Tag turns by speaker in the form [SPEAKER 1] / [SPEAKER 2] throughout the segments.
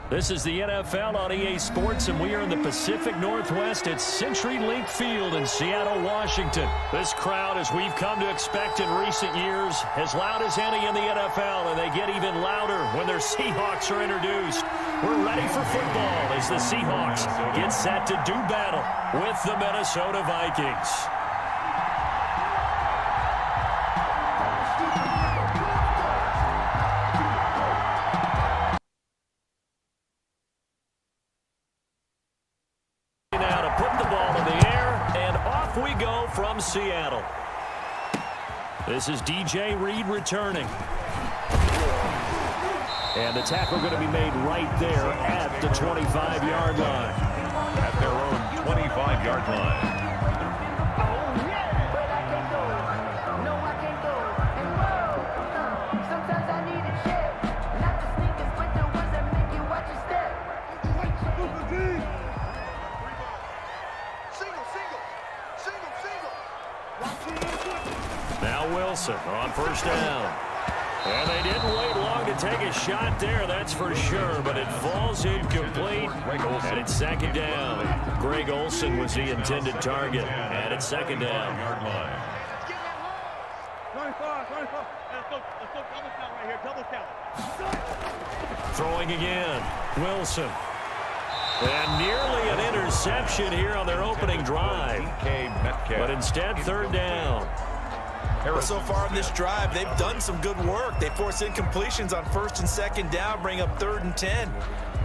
[SPEAKER 1] This is the NFL on EA Sports, and we are in the Pacific Northwest at CenturyLink Field in Seattle, Washington. This crowd, as we've come to expect in recent years, as loud as any in the NFL, and they get even louder when their Seahawks are introduced. We're ready for football as the Seahawks get set to do battle with the Minnesota Vikings. From Seattle. This is DJ Reed returning. And the tackle going to be made right there at the 25-yard line.
[SPEAKER 2] At their own 25-yard line.
[SPEAKER 1] Wilson on first down. And they didn't wait long to take a shot there, that's for sure, but it falls incomplete, and it's second down. Greg Olsen was the intended target, and it's second down. Throwing again, Wilson. And nearly an interception here on their opening drive. But instead, third down.
[SPEAKER 3] But so far in this drive, they've done some good work. They force incompletions on first and second down, bring up 3rd and 10.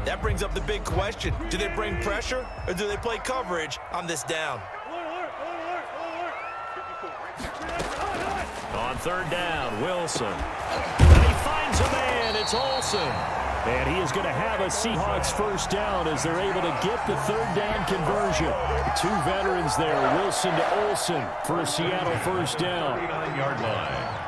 [SPEAKER 3] That brings up the big question. Do they bring pressure or do they play coverage on this down?
[SPEAKER 1] On third down, Wilson. And he finds a man. It's Olsen. And he is going to have a Seahawks first down as they're able to get the third down conversion. Two veterans there, Wilson to Olsen for a Seattle first down.
[SPEAKER 2] 39-yard line.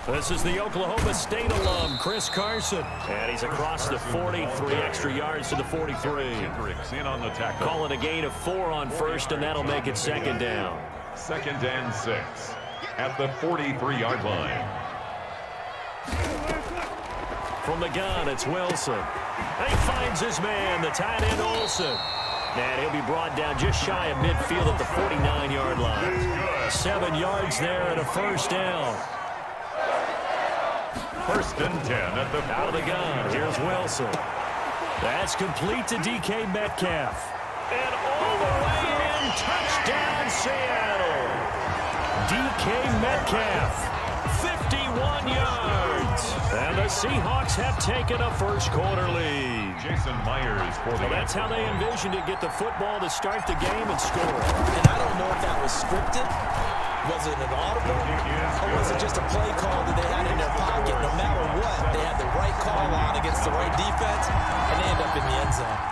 [SPEAKER 1] This is the Oklahoma State alum, Chris Carson. And he's across the 40, 3 extra yards to the 43.
[SPEAKER 2] In on the tackle.
[SPEAKER 1] Calling a gain of 4 on first, and that'll make it second down.
[SPEAKER 2] 2nd and 6 at the 43-yard line.
[SPEAKER 1] From the gun, it's Wilson. And he finds his man, the tight end Olsen. And he'll be brought down just shy of midfield at the 49-yard line. 7 yards there and a first down.
[SPEAKER 2] 1st and 10 at the
[SPEAKER 1] out of the gun. Here's Wilson. That's complete to DK Metcalf. And all the way in, touchdown Seattle. DK Metcalf, 51 yards. And the Seahawks have taken a first quarter lead.
[SPEAKER 2] Jason Myers for the
[SPEAKER 1] that's how they envisioned to get the football to start the game and score.
[SPEAKER 3] And I don't know if that was scripted. Was it an audible, or was it just a play call that they had in their pocket? No matter what, they had the right call on against the right defense, and they end up in the end zone.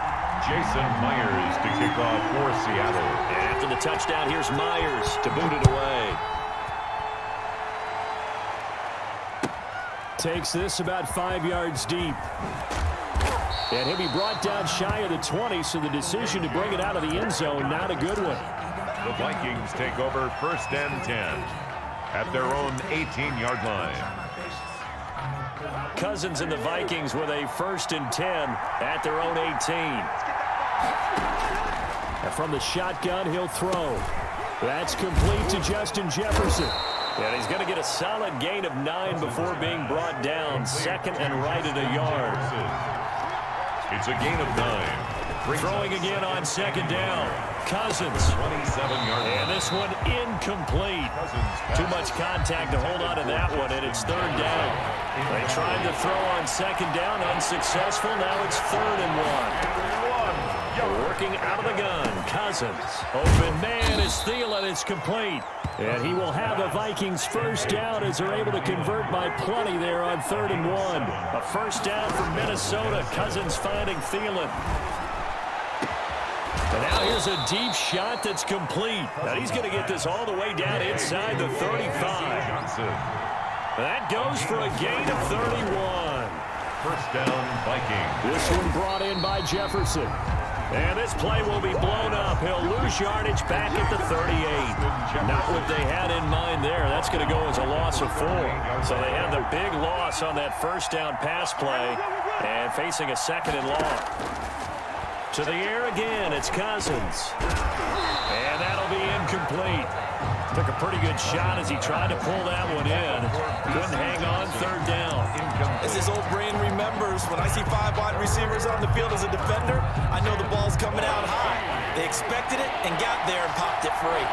[SPEAKER 2] Jason Myers to kick off for Seattle.
[SPEAKER 1] And after the touchdown, here's Myers to boot it away. Takes this about 5 yards deep. And he'll be brought down shy of the 20, so the decision to bring it out of the end zone, not a good one.
[SPEAKER 2] The Vikings take over 1st and 10 at their own 18-yard line.
[SPEAKER 1] Cousins and the Vikings with a 1st and 10 at their own 18. And from the shotgun, he'll throw. That's complete to Justin Jefferson. And he's going to get a solid gain of 9 before being brought down. 2nd and right at a yard.
[SPEAKER 2] It's a gain of 9.
[SPEAKER 1] Throwing again on 2nd down. Cousins.
[SPEAKER 2] 27-yard line.
[SPEAKER 1] And this one incomplete. Too much contact to hold on to that one, and it's 3rd down. They tried to throw on 2nd down, unsuccessful. Now it's 3rd and 1. Working out of the gun, Cousins. Open man is Thielen. It's complete. And he will have a Vikings first down as they're able to convert by plenty there on 3rd and 1. A first down for Minnesota. Cousins finding Thielen. And now here's a deep shot that's complete. Now he's going to get this all the way down inside the 35. That goes for a gain of 31.
[SPEAKER 2] First down, Vikings.
[SPEAKER 1] This one brought in by Jefferson. And this play will be blown up. He'll lose yardage back at the 38. Not what they had in mind there. That's going to go as a loss of 4. So they had the big loss on that first down pass play and facing a 2nd and long. To the air again, it's Cousins. And that'll be incomplete. Took a pretty good shot as he tried to pull that one in. Couldn't hang on 3rd down.
[SPEAKER 3] As his old brain remembers, when I see 5 wide receivers on the field as a defender, I know the ball's coming out high. They expected it and got there and popped it free.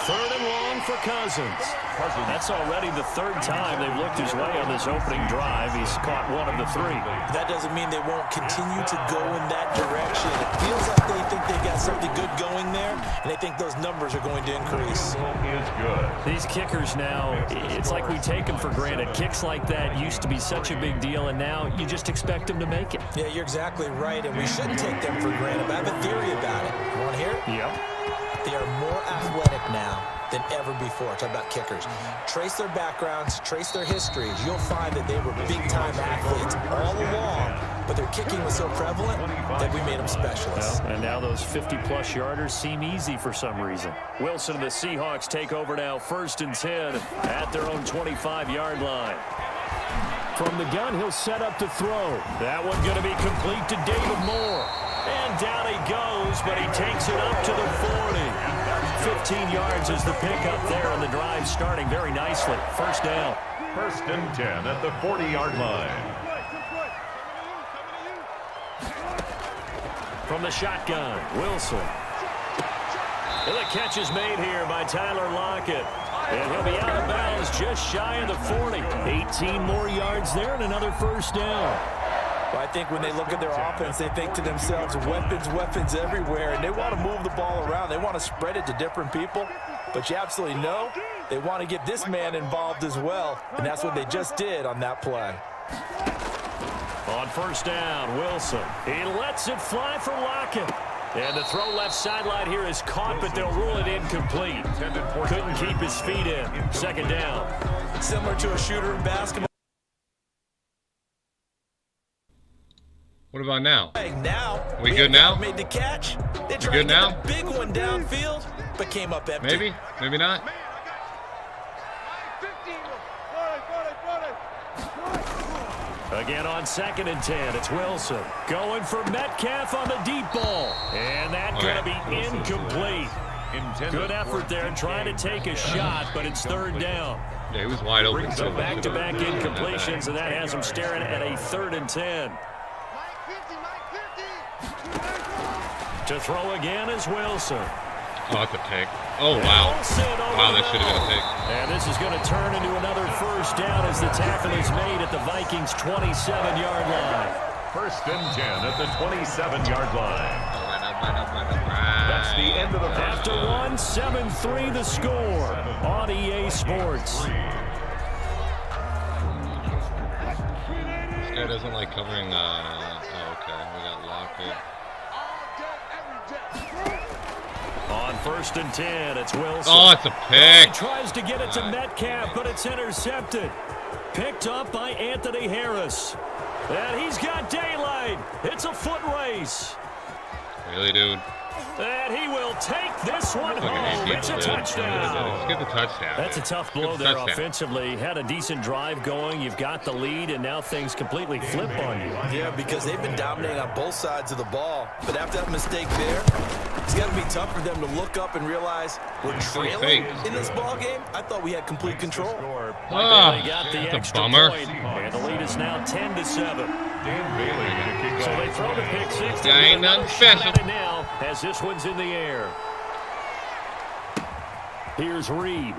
[SPEAKER 1] Third and long for Cousins. That's already the 3rd time they've looked his way on this opening drive. He's caught 1 of the 3.
[SPEAKER 3] That doesn't mean they won't continue to go in that direction. It feels like they think they got something good going there, and they think those numbers are going to increase.
[SPEAKER 1] These kickers now, it's like we take them for granted. Kicks like that used to be such a big deal, and now you just expect them to make it.
[SPEAKER 3] Yeah, you're exactly right, and we shouldn't take them for granted. But I have a theory about it. You want to hear it?
[SPEAKER 1] Yep.
[SPEAKER 3] They are more athletic now than ever before. Talk about kickers. Trace their backgrounds, trace their histories. You'll find that they were big-time athletes all along, but their kicking was so prevalent that we made them specialists.
[SPEAKER 1] Well, and now those 50-plus yarders seem easy for some reason. Wilson and the Seahawks take over now, 1st and 10 at their own 25-yard line. From the gun, he'll set up to throw. That one going to be complete to David Moore. And down he goes, but he takes it up to the 40. 15 yards is the pickup there, and the drive starting very nicely. 1st down.
[SPEAKER 2] 1st and 10 at the 40-yard line.
[SPEAKER 1] From the shotgun, Wilson. And the catch is made here by Tyler Lockett. And he'll be out of bounds just shy of the 40. 18 more yards there and another 1st down.
[SPEAKER 3] Well, I think when they look at their offense, they think to themselves, weapons everywhere, and they want to move the ball around. They want to spread it to different people, but you absolutely know they want to get this man involved as well, and that's what they just did on that play.
[SPEAKER 1] On 1st down, Wilson. He lets it fly for Lockett. And the throw left sideline here is caught, but they'll rule it incomplete. Couldn't keep his feet in. 2nd down.
[SPEAKER 3] Similar to a shooter in basketball.
[SPEAKER 4] What about now?
[SPEAKER 3] Now
[SPEAKER 4] we good now?
[SPEAKER 3] Made the catch. They tried
[SPEAKER 4] good
[SPEAKER 3] to
[SPEAKER 4] now?
[SPEAKER 3] get a big one downfield, but came up empty.
[SPEAKER 4] Maybe, maybe not.
[SPEAKER 1] Again on 2nd and 10, it's Wilson going for Metcalf on the deep ball, and that's going to be incomplete. Good effort there, trying to take a shot, but it's 3rd down.
[SPEAKER 4] Yeah, he was wide open.
[SPEAKER 1] So back-to-back incompletions, and that has him staring at a 3rd and 10. To throw again is Wilson.
[SPEAKER 4] Oh, that's a pick. Oh, wow. Wow, that should have been a pick.
[SPEAKER 1] And this is going to turn into another 1st down as the tackle is made at the Vikings' 27-yard line.
[SPEAKER 2] 1st and 10 at the 27-yard line.
[SPEAKER 4] That's
[SPEAKER 2] the end of the first.
[SPEAKER 1] After 7-3 the score on EA Sports.
[SPEAKER 4] This guy doesn't like covering, oh, okay. We got Lockett.
[SPEAKER 1] On 1st and 10, it's Wilson.
[SPEAKER 4] Oh, it's a pick.
[SPEAKER 1] He tries to get it to Metcalf, but it's intercepted. Picked up by Anthony Harris. And he's got daylight. It's a foot race.
[SPEAKER 4] Really, dude?
[SPEAKER 1] And he will take this one home. It's a touchdown.
[SPEAKER 4] Let's get the touchdown.
[SPEAKER 1] That's a tough blow there offensively. Had a decent drive going. You've got the lead, and now things completely flip on you.
[SPEAKER 3] Yeah, because they've been dominating on both sides of the ball. But after that mistake there, it's got to be tough for them to look up and realize we're trailing in this ball game. I thought we had complete control.
[SPEAKER 4] Oh,
[SPEAKER 1] they got the
[SPEAKER 4] that's
[SPEAKER 1] extra
[SPEAKER 4] a bummer.
[SPEAKER 1] point, and the lead is now 10-7. So they throw the pick six.
[SPEAKER 4] That ain't nothing special.
[SPEAKER 1] Now, as this one's in the air. Here's Reed.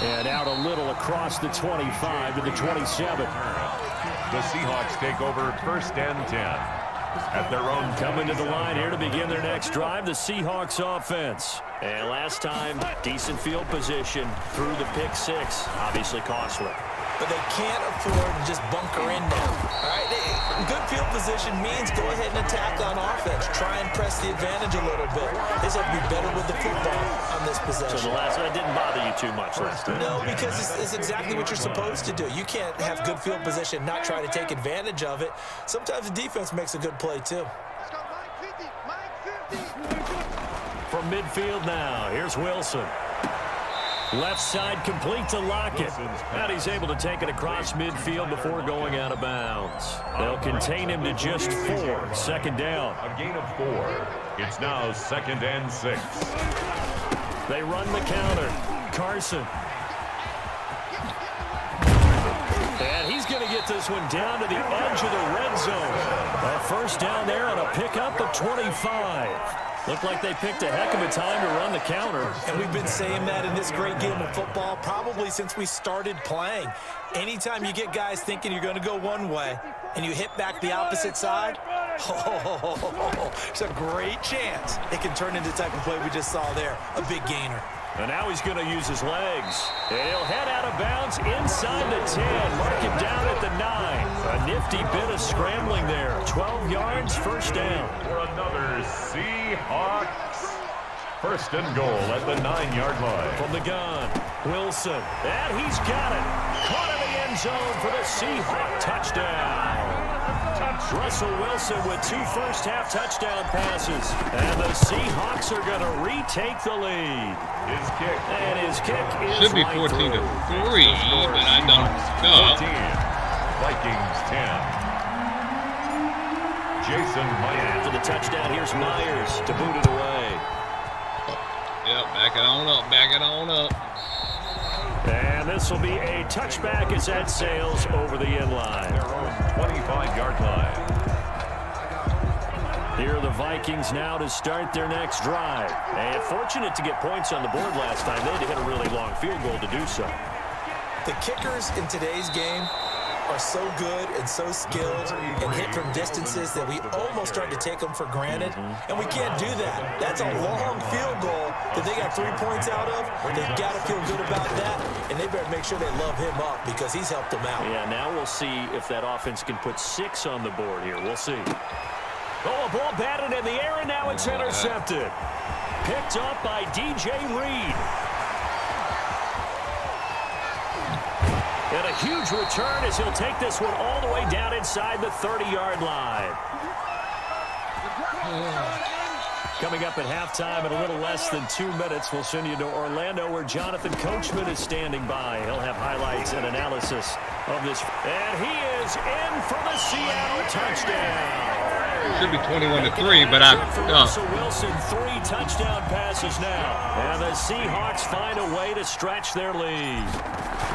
[SPEAKER 1] And out a little across the 25 to the 27.
[SPEAKER 2] The Seahawks take over 1st and 10 at their own.
[SPEAKER 1] Coming to the line here to begin their next drive, the Seahawks offense. And last time, decent field position through the pick six. Obviously costly.
[SPEAKER 3] but they can't afford to just bunker in now. All right, good field position means go ahead and attack on offense. Try and press the advantage a little bit. They just have to be better with the football on this possession.
[SPEAKER 1] So the last one didn't bother you too much last time?
[SPEAKER 3] No, because it's exactly what you're supposed to do. You can't have good field position, not try to take advantage of it. Sometimes the defense makes a good play, too.
[SPEAKER 1] From midfield now, here's Wilson. Left side complete to Lockett. And he's able to take it across midfield before going out of bounds. They'll contain him to just 4. Second down.
[SPEAKER 2] A gain of 4. It's now 2nd and 6.
[SPEAKER 1] They run the counter. Carson. And he's going to get this one down to the edge of the red zone. A first down there on a pickup of 25. Looked like they picked a heck of a time to run the counter.
[SPEAKER 3] And we've been saying that in this great game of football probably since we started playing. Anytime you get guys thinking you're going to go one way and you hit back the opposite side, it's a great chance it can turn into the type of play we just saw there, a big gainer.
[SPEAKER 1] And now he's going to use his legs. And he'll head out of bounds inside the 10. Mark him down at the 9. A nifty bit of scrambling there. 12 yards, first down.
[SPEAKER 2] For another Seahawks. First and goal at the 9-yard line.
[SPEAKER 1] From the gun, Wilson. And he's got it. Caught in the end zone for the Seahawk touchdown. Russell Wilson with 2 first-half touchdown passes. And the Seahawks are going to retake the lead.
[SPEAKER 2] His kick.
[SPEAKER 1] And his kick is
[SPEAKER 4] Should be 14-3, but I don't know.
[SPEAKER 2] 14. Vikings 10. Jason Myers.
[SPEAKER 1] After the touchdown, here's Myers to boot it away.
[SPEAKER 4] Yep, back it on up, back it on up.
[SPEAKER 1] And this will be a touchback as that sails over the end line.
[SPEAKER 2] Their own 25-yard line.
[SPEAKER 1] Here are the Vikings now to start their next drive. And fortunate to get points on the board last time. They had to hit a really long field goal to do so.
[SPEAKER 3] The kickers in today's game are so good and so skilled and hit from distances that we almost start to take them for granted. And we can't do that. That's a long field goal that they got 3 points out of. They've got to feel good about that, and they better make sure they love him up because he's helped them out.
[SPEAKER 1] Yeah, now we'll see if that offense can put 6 on the board here. We'll see. Oh, a ball batted in the air, and now it's intercepted. Picked up by DJ Reed. And a huge return as he'll take this one all the way down inside the 30-yard line. Coming up at halftime in a little less than 2 minutes, we'll send you to Orlando where Jonathan Coachman is standing by. He'll have highlights and analysis of this. And he is in for the Seattle touchdown.
[SPEAKER 4] Should be 21-3, but
[SPEAKER 1] Russell Wilson, 3 touchdown passes now. And the Seahawks find a way to stretch their lead.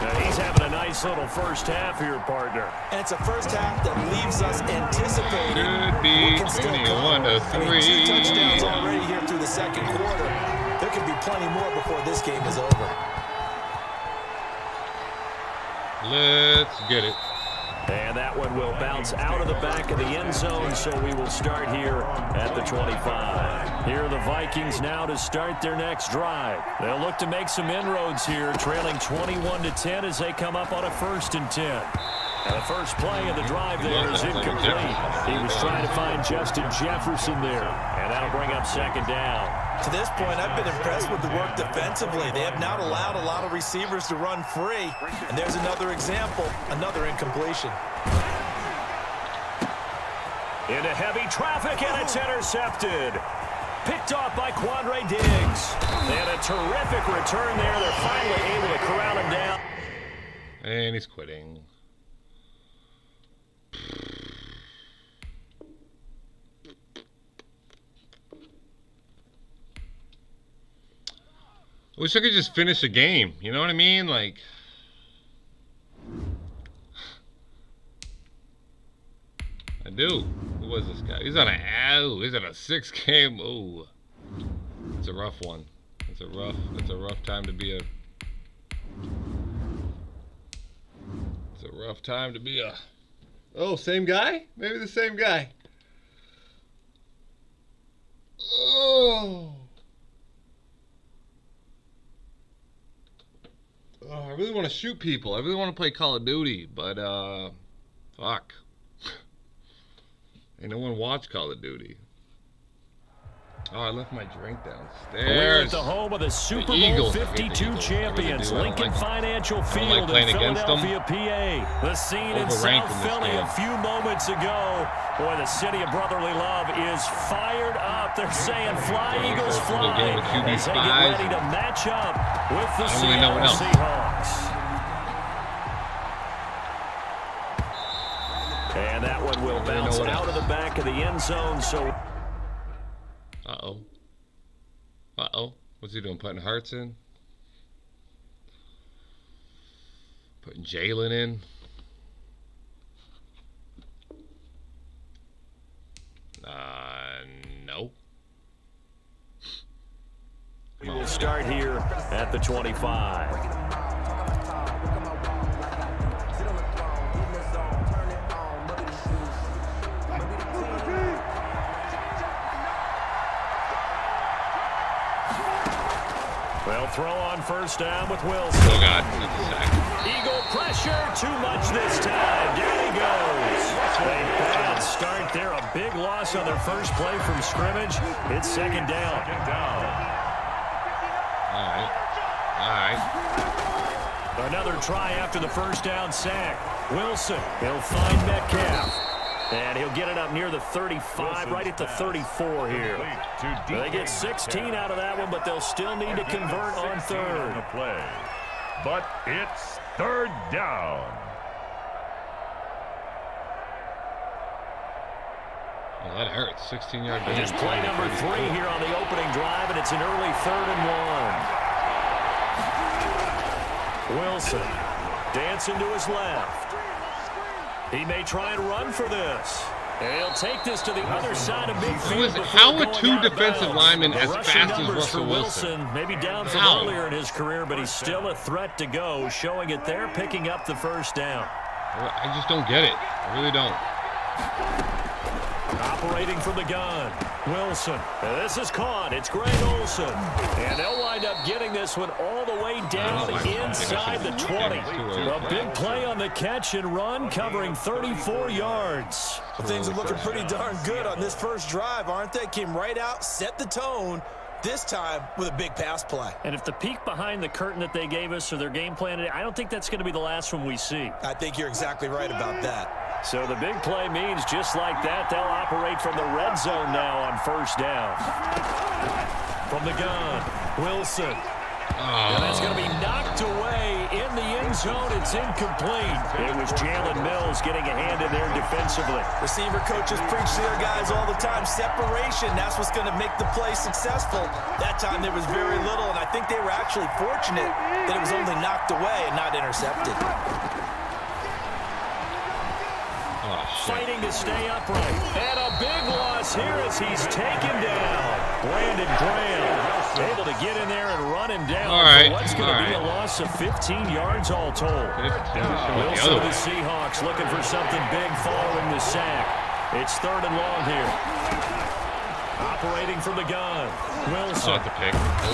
[SPEAKER 1] Now he's having a nice little first half here, partner.
[SPEAKER 3] And it's a first half that leaves us anticipating.
[SPEAKER 4] Should be 21-3.
[SPEAKER 3] 2 touchdowns already here through the second quarter. There could be plenty more before this game is over.
[SPEAKER 4] Let's get it.
[SPEAKER 1] And that one will bounce out of the back of the end zone, so we will start here at the 25. Here are the Vikings now to start their next drive. They'll look to make some inroads here, trailing 21-10 as they come up on a 1st and 10. And the first play of the drive there is incomplete. He was trying to find Justin Jefferson there, and that'll bring up 2nd down.
[SPEAKER 3] To this point, I've been impressed with the work defensively. They have not allowed a lot of receivers to run free. And there's another example, another incompletion.
[SPEAKER 1] Into heavy traffic, and it's intercepted. Picked off by Quandre Diggs. And a terrific return there. They're finally able to corral him down.
[SPEAKER 4] And he's quitting. I wish I could just finish the game. You know what I mean? Like, I do. Who was this guy? He's on a 6-game. Oh, it's a rough one. It's a rough time to be a. It's a rough time to be a. Oh, same guy? Maybe the same guy. Oh. I really want to shoot people. I really want to play Call of Duty, but fuck. Ain't no one watch Call of Duty. Oh, I left my drink downstairs.
[SPEAKER 1] We're at the home of the Super Bowl 52 champions, Lincoln Financial Field in Philadelphia, PA. The scene in South Philly a few moments ago. Boy, the city of brotherly love is fired up. They're saying, "Fly, Eagles, fly," as they get ready to match up with the Seattle Seahawks. And that one will bounce out of the back of the end zone. So.
[SPEAKER 4] Uh-oh. Uh-oh. What's he doing? Putting Hearts in? Putting Jalen in? No.
[SPEAKER 1] We will start here at the 25. They'll throw on first down with Wilson.
[SPEAKER 4] Oh, God. That's a sack.
[SPEAKER 1] Eagle pressure. Too much this time. Down he goes. A bad start there. A big loss on their first play from scrimmage. It's second down.
[SPEAKER 4] All right.
[SPEAKER 1] Another try after the first down sack. Wilson. He'll find Metcalf. And he'll get it up near the 35, right at the 34 here. They get 16 out of that one, but they'll still need to convert on third.
[SPEAKER 2] But it's third down.
[SPEAKER 4] Well, that hurts. 16-yard gain.
[SPEAKER 1] Just play number 3 here on the opening drive, and it's an early 3rd and 1. Wilson dancing to his left. He may try and run for this. And he'll take this to the other side of midfield.
[SPEAKER 4] How are 2 defensive linemen as fast as Russell Wilson?
[SPEAKER 1] Maybe down from earlier in his career, but he's still a threat to go, showing it there, picking up the first down.
[SPEAKER 4] I just don't get it. I really don't.
[SPEAKER 1] Operating from the gun, Wilson. This is caught. It's Greg Olsen. And they'll wind up getting this one all the way down inside the 20. A big play on the catch and run, covering 34 yards.
[SPEAKER 3] Well, things are looking pretty darn good on this first drive, aren't they? Came right out, set the tone, this time with a big pass play.
[SPEAKER 1] And if the peek behind the curtain that they gave us or their game plan, I don't think that's going to be the last one we see.
[SPEAKER 3] I think you're exactly right about that.
[SPEAKER 1] So the big play means just like that, they'll operate from the red zone now on first down. From the gun, Wilson. And that's going to be knocked away in the end zone. It's incomplete. It was Jalen Mills getting a hand in there defensively.
[SPEAKER 3] Receiver coaches preach to their guys all the time. Separation, that's what's going to make the play successful. That time there was very little, and I think they were actually fortunate that it was only knocked away and not intercepted.
[SPEAKER 1] Fighting to stay upright. And a big loss here as he's taken down. Brandon Graham able to get in there and run him down.
[SPEAKER 4] All right.
[SPEAKER 1] What's going to be a loss of 15 yards all told. Wilson, the Seahawks looking for something big following the sack. It's 3rd and long here. Operating from the gun. Wilson.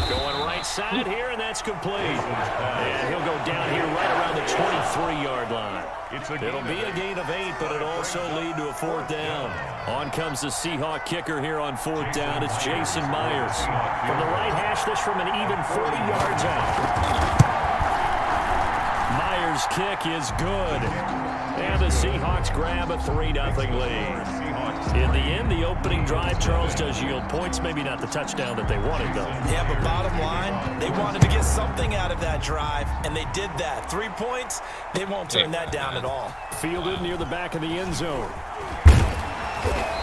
[SPEAKER 1] Going right side here, and that's complete. And he'll go down here right around the 23-yard line. It'll be a gain of 8, but it'll also lead to a 4th down. On comes the Seahawk kicker here on 4th down. It's Jason Myers. From the right hash, this from an even 40 yards out. Myers' kick is good. And the Seahawks grab a 3-0 lead. In the end, the opening drive, Charles, does yield points. Maybe not the touchdown that they wanted, though.
[SPEAKER 3] Yeah, but bottom line, they wanted to get something out of that drive, and they did that. 3 points, they won't turn that down at all.
[SPEAKER 1] Fielded near the back of the end zone.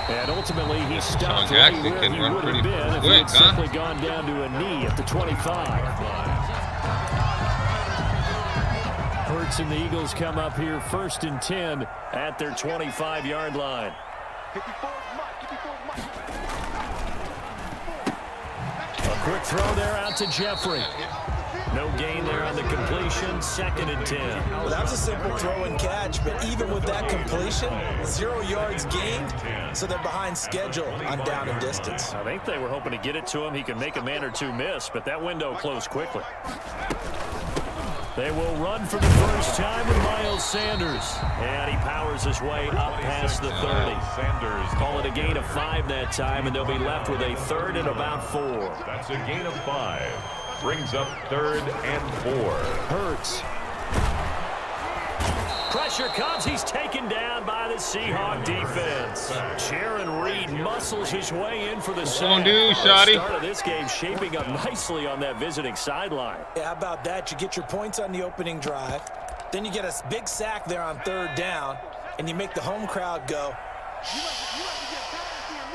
[SPEAKER 1] And ultimately, he stopped
[SPEAKER 4] Jack,
[SPEAKER 1] right where he would have been if he had simply gone down to a knee at the 25. Hurts and the Eagles come up here 1st and 10 at their 25-yard line. A quick throw there out to Jeffrey. No gain there on the completion. 2nd and 10.
[SPEAKER 3] Well, that was a simple throw and catch, but even with that completion, 0 yards gained, so they're behind schedule on down and distance.
[SPEAKER 1] I think they were hoping to get it to him. He could make a man or two miss, but that window closed quickly. They will run for the first time with Miles Sanders. And he powers his way up past the 30.
[SPEAKER 2] Sanders.
[SPEAKER 1] Call it a gain of 5 that time, and they'll be left with a 3rd and about 4.
[SPEAKER 2] That's a gain of 5. Brings up 3rd and 4.
[SPEAKER 1] Hurts. Pressure comes. He's taken down by the Seahawk defense. Jaron Reed muscles his way in for the sack.
[SPEAKER 4] do,
[SPEAKER 1] The
[SPEAKER 4] Shotty.
[SPEAKER 1] start of this game shaping up nicely on that visiting sideline.
[SPEAKER 3] Yeah, how about that? You get your points on the opening drive. Then you get a big sack there on 3rd down, and you make the home crowd go.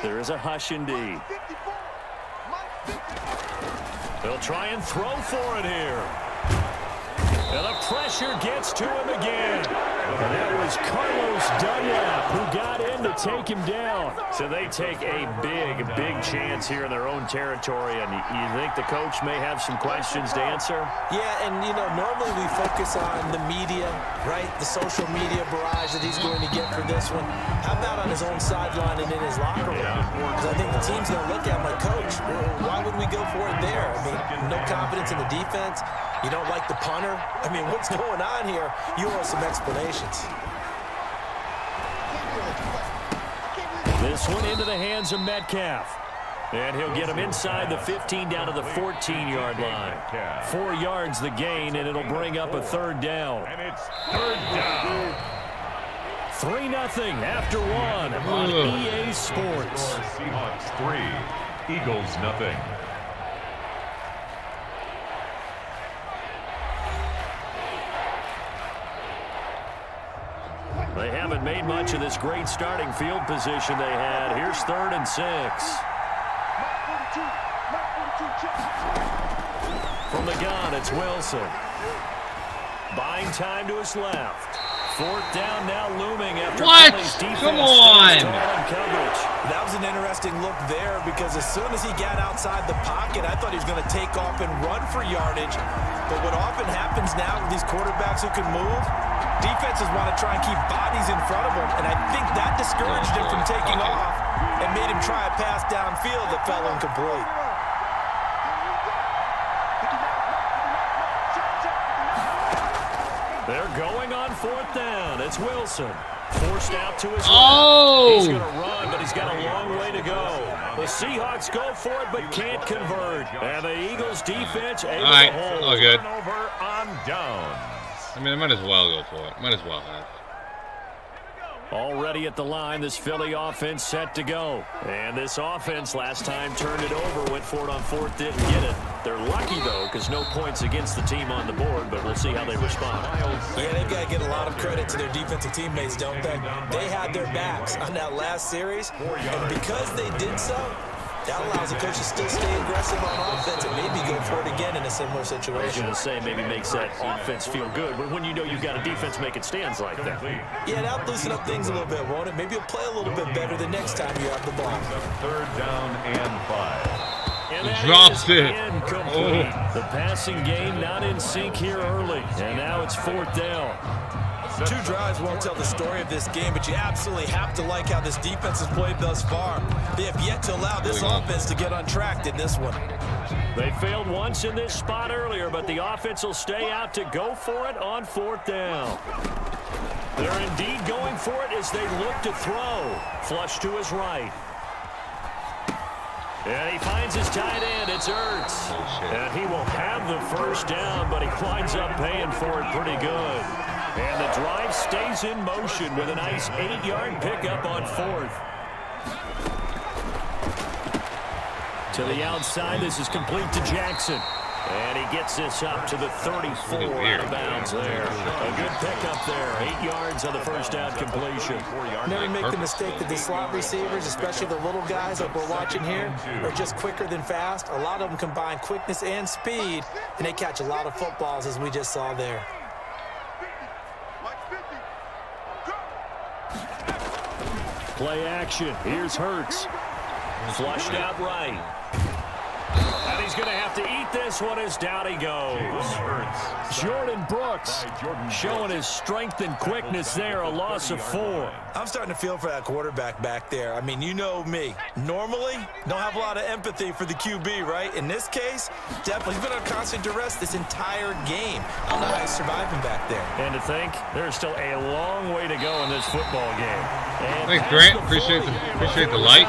[SPEAKER 1] There is a hush indeed. They'll try and throw for it here. And the pressure gets to him again. And that was Carlos Dunlap who got in to take him down. So they take a big chance here in their own territory. And you think the coach may have some questions to answer?
[SPEAKER 3] Yeah, and, you know, normally we focus on the media, right? The social media barrage that he's going to get for this one. How about on his own sideline and in his locker room? Because I think the team's going to look at him like, Coach, why would we go for it there? I mean, no confidence in the defense. You don't like the punter? I mean, what's going on here? You owe some explanations.
[SPEAKER 1] This one into the hands of Metcalf. And he'll get him inside the 15 down to the 14-yard line. 4 yards the gain, and it'll bring up a 3rd down.
[SPEAKER 2] And it's 3rd down.
[SPEAKER 1] 3-0 after 1 on EA Sports.
[SPEAKER 2] Seahawks 3, Eagles nothing.
[SPEAKER 1] They haven't made much of this great starting field position they had. Here's 3rd and 6. From the gun, it's Wilson. Buying time to his left. 4th down now looming after
[SPEAKER 4] What?
[SPEAKER 1] Philly's defense
[SPEAKER 4] Come on.
[SPEAKER 1] stays tall in coverage.
[SPEAKER 3] That was an interesting look there because as soon as he got outside the pocket, I thought he was going to take off and run for yardage. But what often happens now with these quarterbacks who can move, defenses want to try and keep bodies in front of them, and I think that discouraged him from taking off and made him try a pass downfield that fell incomplete.
[SPEAKER 1] They're going on 4th down. It's Wilson. Forced out to his
[SPEAKER 4] Oh!
[SPEAKER 1] left. He's going to run, but he's got a long way to go. The Seahawks go for it, but can't convert. And the Eagles defense able
[SPEAKER 4] Alright,
[SPEAKER 1] to hold.
[SPEAKER 4] all good.
[SPEAKER 2] Turnover on downs.
[SPEAKER 4] I mean, I might as well go for it. Might as well have.
[SPEAKER 1] Already at the line, this Philly offense set to go. And this offense last time turned it over, went for it on 4th, didn't get it. They're lucky, though, because no points against the team on the board, but we'll see how they respond.
[SPEAKER 3] Yeah, they've got to get a lot of credit to their defensive teammates, don't they? They had their backs on that last series, and because they did so, that allows the coach to still stay aggressive on offense and maybe go for it again in a similar
[SPEAKER 1] I was
[SPEAKER 3] situation.
[SPEAKER 1] going to say maybe makes that offense feel good, but when you know you've got a defense making stands like that.
[SPEAKER 3] Yeah, that'll loosen up things a little bit, won't it? Maybe you'll play a little bit better the next time you have the ball.
[SPEAKER 2] 3rd down and 5.
[SPEAKER 1] And that
[SPEAKER 4] Drops
[SPEAKER 1] is
[SPEAKER 4] it.
[SPEAKER 1] incomplete. The passing game not in sync here early, and now it's 4th down.
[SPEAKER 3] 2 drives won't tell the story of this game, but you absolutely have to like how this defense has played thus far. They have yet to allow this offense to get untracked in this one.
[SPEAKER 1] They failed once in this spot earlier, but the offense will stay out to go for it on 4th down. They're indeed going for it as they look to throw. Flush to his right. And he finds his tight end. It's Ertz. And he will have the first down, but he winds up paying for it pretty good. And the drive stays in motion with a nice 8-yard pickup on 4th. To the outside, this is complete to Jackson. And he gets this up to the 34 out of bounds there. A good pickup there. 8 yards on the first down completion.
[SPEAKER 3] Never make the mistake that the slot receivers, especially the little guys like we're watching here, are just quicker than fast. A lot of them combine quickness and speed, and they catch a lot of footballs, as we just saw there.
[SPEAKER 1] Play action. Here's Hurts. Flushed out right. And he's going to have to eat this one as down he goes.
[SPEAKER 2] Hurts
[SPEAKER 1] Jordan Brooks showing his strength and quickness there, a loss of 4.
[SPEAKER 3] I'm starting to feel for that quarterback back there. I mean, you know me. Normally, don't have a lot of empathy for the QB, right? In this case, definitely. He's been on constant duress this entire game. I don't know how he's surviving back there.
[SPEAKER 1] And to think, there's still a long way to go in this football game. And
[SPEAKER 4] Thanks, Grant. Appreciate the light.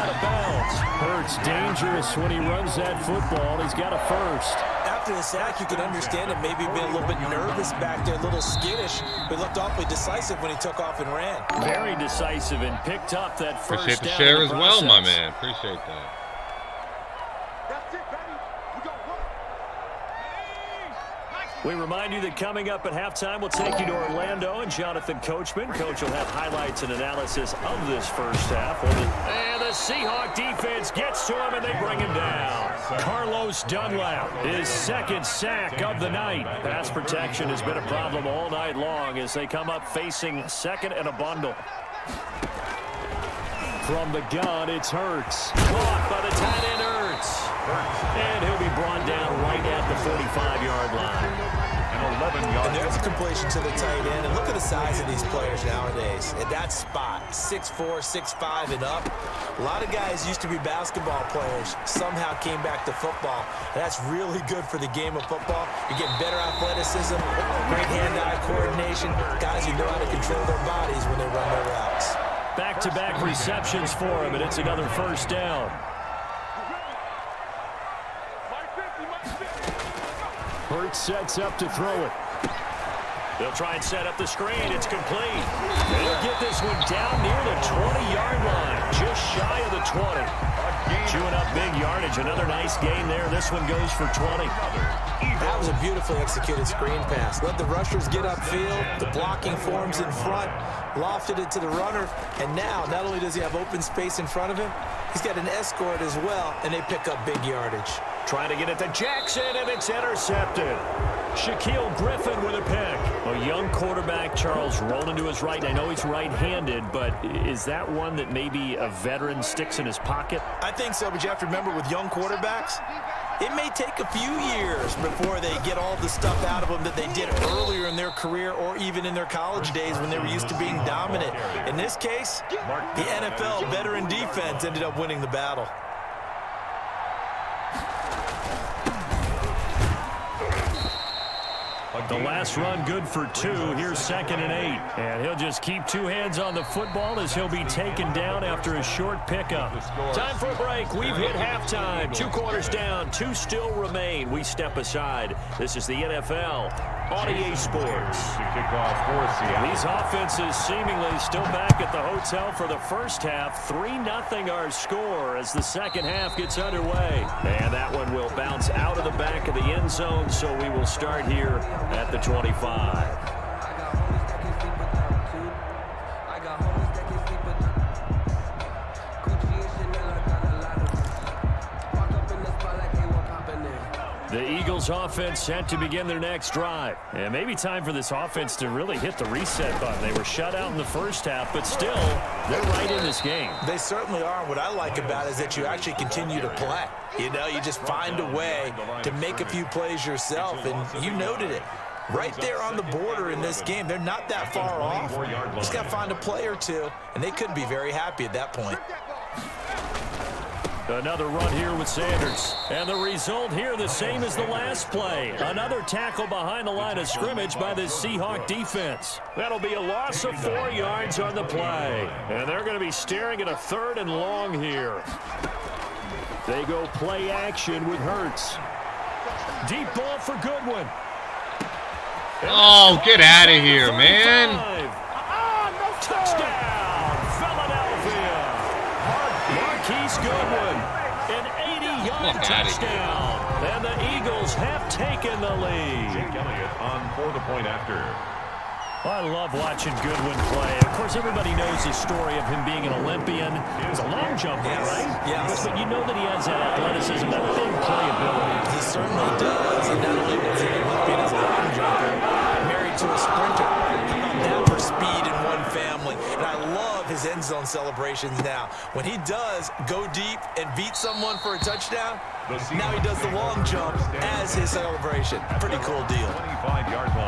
[SPEAKER 1] Hurts dangerous when he runs that football. He's got a first.
[SPEAKER 3] After the sack, you can understand him maybe being a little bit nervous back there, a little skittish, but looked awfully decisive when he took off and ran.
[SPEAKER 1] Very decisive and picked up that first
[SPEAKER 4] Appreciate the
[SPEAKER 1] down
[SPEAKER 4] share
[SPEAKER 1] in
[SPEAKER 4] as
[SPEAKER 1] the
[SPEAKER 4] well, my
[SPEAKER 1] process.
[SPEAKER 4] man. Appreciate that.
[SPEAKER 1] We remind you that coming up at halftime, we'll take you to Orlando and Jonathan Coachman. Coach will have highlights and analysis of this first half. And the Seahawk defense gets to him, and they bring him down. Carlos Dunlap, his second sack of the night. Pass protection has been a problem all night long as they come up facing second and a bundle. From the gun, it's Hurts. Caught by the tight end, Hurts. And he'll be brought down right at the 45-yard line.
[SPEAKER 3] And there's a completion to the tight end. And look at the size of these players nowadays. At that spot, 6'4", 6'5", and up. A lot of guys used to be basketball players. Somehow came back to football. And that's really good for the game of football. You're getting better athleticism, great hand-eye coordination. Guys who know how to control their bodies when they run their routes.
[SPEAKER 1] Back-to-back receptions for him, and it's another first down. Hurts sets up to throw it. They'll try and set up the screen. It's complete. They'll get this one down near the 20-yard line, just shy of the 20. Chewing up big yardage. Another nice gain there. This one goes for 20.
[SPEAKER 3] That was a beautifully executed screen pass. Let the rushers get upfield. The blocking forms in front. Lofted it to the runner. And now, not only does he have open space in front of him, he's got an escort as well, and they pick up big yardage.
[SPEAKER 1] Trying to get it to Jackson, and it's intercepted. Shaquille Griffin with a pick. A young quarterback, Charles, rolling to his right. I know he's right-handed, but is that one that maybe a veteran sticks in his pocket?
[SPEAKER 3] I think so, but you have to remember with young quarterbacks, it may take a few years before they get all the stuff out of them that they did earlier in their career or even in their college days when they were used to being dominant. In this case, the NFL veteran defense ended up winning the battle.
[SPEAKER 1] The last run good for 2. Here's 2nd and 8. And he'll just keep 2 hands on the football as he'll be taken down after a short pickup. Time for a break. We've hit halftime. 2 quarters down. 2 still remain. We step aside. This is the NFL on EA Sports. These offenses seemingly still back at the hotel for the first half. 3-0 our score as the second half gets underway. And that one will bounce out of the back of the end zone, so we will start here at the 25. The Eagles offense set to begin their next drive. And maybe time for this offense to really hit the reset button. They were shut out in the first half, but still, they're right in this game.
[SPEAKER 3] They certainly are. What I like about it is that you actually continue to play. You know, you just find a way to make a few plays yourself, and you noted it. Right there on the border in this game. They're not that far off. Just got to find a play or two, and they could be very happy at that point.
[SPEAKER 1] Another run here with Sanders. And the result here the same as the last play. Another tackle behind the line of scrimmage by the Seahawk defense. That'll be a loss of 4 yards on the play. And they're going to be staring at a 3rd and long here. They go play action with Hurts. Deep ball for Goodwin.
[SPEAKER 4] Oh, get out of here, man.
[SPEAKER 1] Touchdown, Philadelphia. Marquise Goodwin, an 80-yard touchdown. And the Eagles have taken the lead.
[SPEAKER 2] Jake Elliott on for the point after.
[SPEAKER 1] I love watching Goodwin play. Of course, everybody knows the story of him being an Olympian. He's a long jumper, right?
[SPEAKER 3] Yes.
[SPEAKER 1] But you know that he has that athleticism, that big playability.
[SPEAKER 3] He certainly does. And not only was he an Olympian as a long jumper, married to a sprinter. That for speed in one family. And I love his end zone celebrations now. When he does go deep and beat someone for a touchdown, now he does the long jump as his celebration. Pretty cool deal.
[SPEAKER 2] 25-yard line.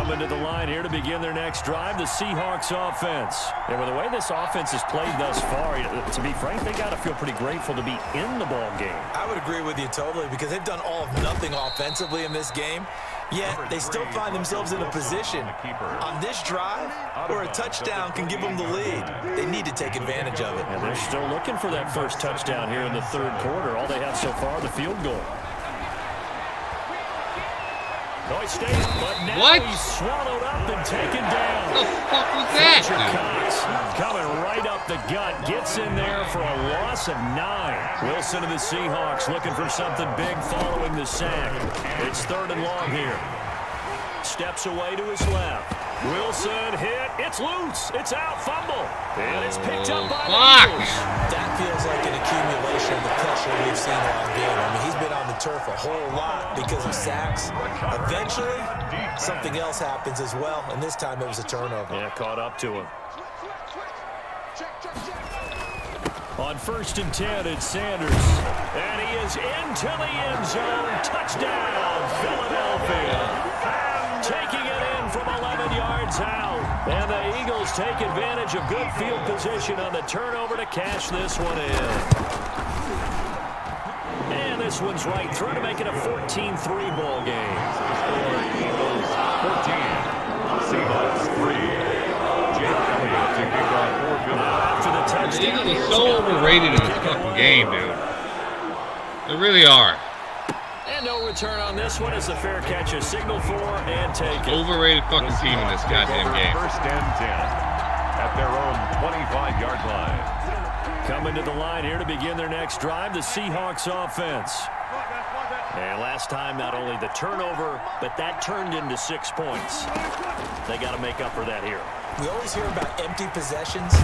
[SPEAKER 1] Coming to the line here to begin their next drive, the Seahawks offense. And with the way this offense has played thus far, to be frank, they got to feel pretty grateful to be in the ball game.
[SPEAKER 3] I would agree with you totally because they've done all of nothing offensively in this game. Yet they still find themselves in a position on this drive where a touchdown can give them the lead. They need to take advantage of it.
[SPEAKER 1] And they're still looking for that first touchdown here in the third quarter. All they have so far, the field goal. No, he stays, but now he's swallowed up and taken down.
[SPEAKER 4] What the fuck was that,
[SPEAKER 1] Cox coming right up the gut, gets in there for a loss of 9. Wilson of the Seahawks looking for something big following the sack. It's 3rd and long here. Steps away to his left. Wilson hit. It's loose. It's out. Fumble. And it's picked up by the Eagles.
[SPEAKER 3] That feels like an accumulation of the pressure we've seen all game. I mean, he's been on the turf a whole lot because of sacks. Eventually, something else happens as well, and this time it was a turnover.
[SPEAKER 1] Yeah, caught up to him. On 1st and 10, it's Sanders. And he is into the end zone. Touchdown, Philadelphia. Taking it in from 11 yards out. And the Eagles take advantage of good field position on the turnover to cash this one in. And this one's right through to make it a 14-3 ball game.
[SPEAKER 2] Eagles 14, Seahawks 3. Jake Elliott to kick off for Philly.
[SPEAKER 1] After the touchdown,
[SPEAKER 4] the Eagles are so overrated in this fucking game, dude. They really are.
[SPEAKER 1] And no return on this one as the fair catch is signaled for and taken.
[SPEAKER 4] Overrated fucking team in this goddamn game.
[SPEAKER 2] 1st and 10 at their own 25-yard line.
[SPEAKER 1] Coming to the line here to begin their next drive, the Seahawks offense. And last time, not only the turnover, but that turned into 6 points. They got to make up for that here.
[SPEAKER 3] We always hear about empty possessions,